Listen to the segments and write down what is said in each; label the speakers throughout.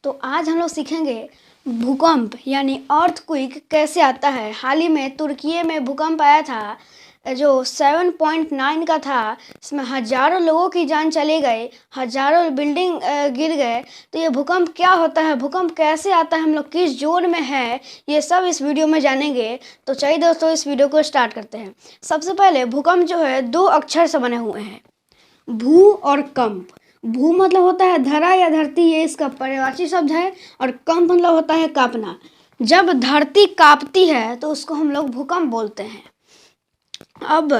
Speaker 1: तो आज हम लोग सीखेंगे भूकंप यानी अर्थक्वेक कैसे आता है। हाल ही में तुर्की में भूकंप आया था जो 7.9 का था। इसमें हजारों लोगों की जान चली गई, हजारों बिल्डिंग गिर गए। तो ये भूकंप क्या होता है, भूकंप कैसे आता है, हम लोग किस जोन में है, ये सब इस वीडियो में जानेंगे। तो चलिए दोस्तों इस वीडियो को स्टार्ट करते हैं। सबसे पहले भूकंप जो है दो अक्षर से बने हुए हैं, भू और कंप। भू मतलब होता है धरा या धरती, ये इसका पर्यायवाची शब्द है। और कंप मतलब होता है कांपना। जब धरती कांपती है तो उसको हम लोग भूकंप बोलते हैं। अब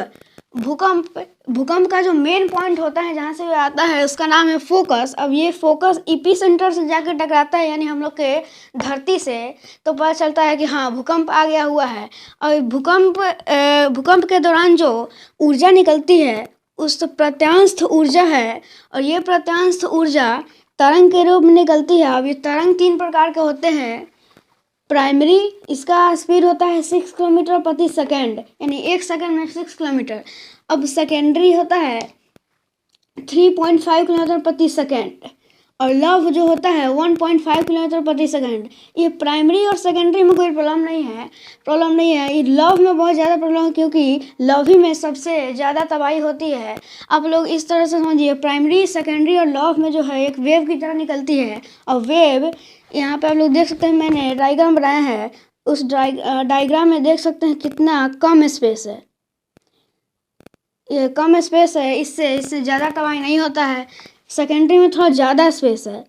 Speaker 1: भूकंप का जो मेन पॉइंट होता है जहाँ से ये आता है उसका नाम है फोकस। अब ये फोकस एपिसेंटर से जाकर टकराता है, यानी हम लोग के धरती से, तो पता चलता है कि हाँ भूकंप आ गया हुआ है। और भूकंप के दौरान जो ऊर्जा निकलती है उस प्रत्यास्थ ऊर्जा है, और ये प्रत्यास्थ ऊर्जा तरंग के रूप में निकलती है। अब ये तरंग 3 प्रकार के होते हैं। प्राइमरी, इसका स्पीड होता है 6 किलोमीटर प्रति सेकेंड, यानी 1 सेकेंड में 6 किलोमीटर। अब सेकेंडरी होता है 3.5 किलोमीटर प्रति सेकेंड, और लव जो होता है 1.5 किलोमीटर प्रति सेकेंड। ये प्राइमरी और सेकेंडरी में कोई प्रॉब्लम नहीं है। ये लव में बहुत ज़्यादा प्रॉब्लम है, क्योंकि लव ही में सबसे ज़्यादा तबाही होती है। आप लोग इस तरह से समझिए, प्राइमरी, सेकेंडरी और लव में जो है एक वेव की तरह निकलती है। और वेव यहाँ पे आप लोग देख सकते हैं, मैंने डायग्राम बनाया है। उस डायग्राम में देख सकते हैं कितना कम स्पेस है। ये कम स्पेस है, इससे ज़्यादा तबाही नहीं होता है। सेकेंडरी में थोड़ा ज़्यादा स्पेस है,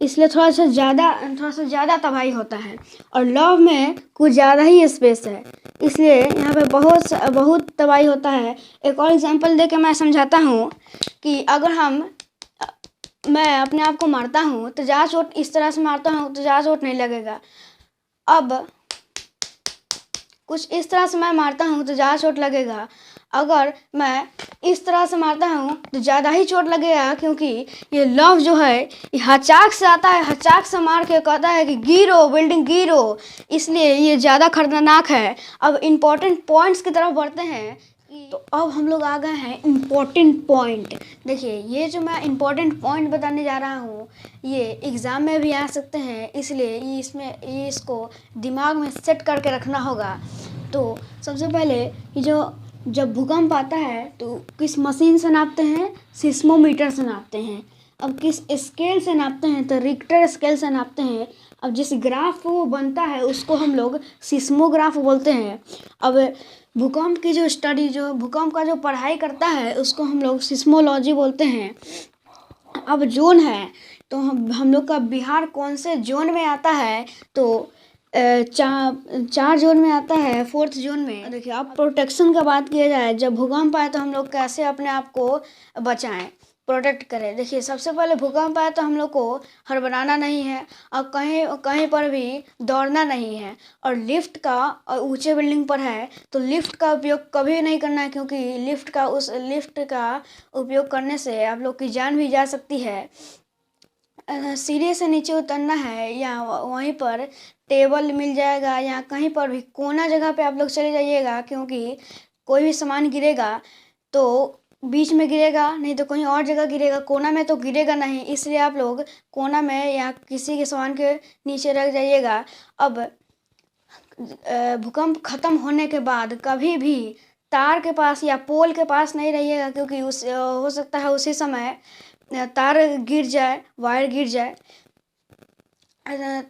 Speaker 1: इसलिए थोड़ा सा ज़्यादा तबाही होता है। और लव में कुछ ज़्यादा ही स्पेस है, इसलिए यहाँ पे बहुत तबाही होता है। एक और एग्जांपल दे के मैं समझाता हूँ कि अगर मैं अपने आप को मारता हूँ तो ज़्यादा चोट, इस तरह से मारता हूँ तो ज़्यादा चोट नहीं लगेगा। अब कुछ इस तरह से मैं मारता हूँ तो ज़्यादा चोट लगेगा। अगर मैं इस तरह से मारता हूँ तो ज़्यादा ही चोट लगेगा, क्योंकि ये लव जो है ये हचाक से आता है, हचाक से मार के कहता है कि गिरो, बिल्डिंग गिरो, इसलिए ये ज़्यादा खतरनाक है। अब इम्पोर्टेंट पॉइंट्स की तरफ बढ़ते हैं। तो अब हम लोग आ गए हैं इम्पोर्टेंट पॉइंट। देखिए, ये जो मैं इम्पोर्टेंट पॉइंट बताने जा रहा हूँ ये एग्ज़ाम में भी आ सकते हैं, इसलिए इसको दिमाग में सेट करके रखना होगा। तो सबसे पहले जब भूकंप आता है तो किस मशीन से नापते हैं? सिस्मोमीटर से नापते हैं। अब किस स्केल से नापते हैं? तो रिक्टर स्केल से नापते हैं। अब जिस ग्राफ वो बनता है उसको हम लोग सिस्मोग्राफ बोलते हैं। अब भूकंप की जो स्टडी, जो भूकंप का जो पढ़ाई करता है उसको हम लोग सिस्मोलॉजी बोलते हैं। अब जोन है तो हम लोग का बिहार कौन से जोन में आता है? तो चार जोन में आता है, 4th जोन में। देखिए, अब प्रोटेक्शन का बात किया जाए, जब भूकंप आए तो हम लोग कैसे अपने आप को बचाएं, प्रोटेक्ट करें। देखिए, सबसे पहले भूकंप आए तो हम लोग को हड़बड़ाना नहीं है, और कहीं पर भी दौड़ना नहीं है। और लिफ्ट का, और ऊंचे बिल्डिंग पर है तो लिफ्ट का उपयोग कभी नहीं करना है, क्योंकि लिफ्ट का उपयोग करने से आप लोग की जान भी जा सकती है। सीढ़ी से नीचे उतरना है, या वहीं पर टेबल मिल जाएगा, या कहीं पर भी कोना जगह पे आप लोग चले जाइएगा, क्योंकि कोई भी सामान गिरेगा तो बीच में गिरेगा, नहीं तो कहीं और जगह गिरेगा, कोना में तो गिरेगा नहीं। इसलिए आप लोग कोना में या किसी के सामान के नीचे रख जाइएगा। अब भूकंप ख़त्म होने के बाद कभी भी तार के पास या पोल के पास नहीं रहिएगा, क्योंकि हो सकता है उसी समय तार गिर जाए, वायर गिर जाए।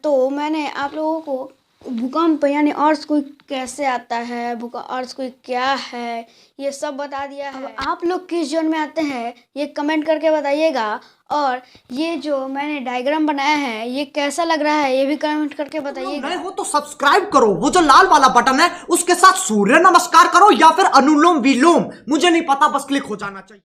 Speaker 1: तो मैंने आप लोगों को भूकंप यानी अर्थक्वेक कैसे आता है, अर्थक्वेक क्या है, ये सब बता दिया है। आप लोग किस जोन में आते हैं ये कमेंट करके बताइएगा। और ये जो मैंने डायग्राम बनाया है ये कैसा लग रहा है ये भी कमेंट करके बताइएगा।
Speaker 2: नए हो तो सब्सक्राइब करो, वो जो लाल वाला बटन है उसके साथ सूर्य नमस्कार करो या फिर अनुलोम विलोम, मुझे नहीं पता, बस क्लिक हो जाना चाहिए।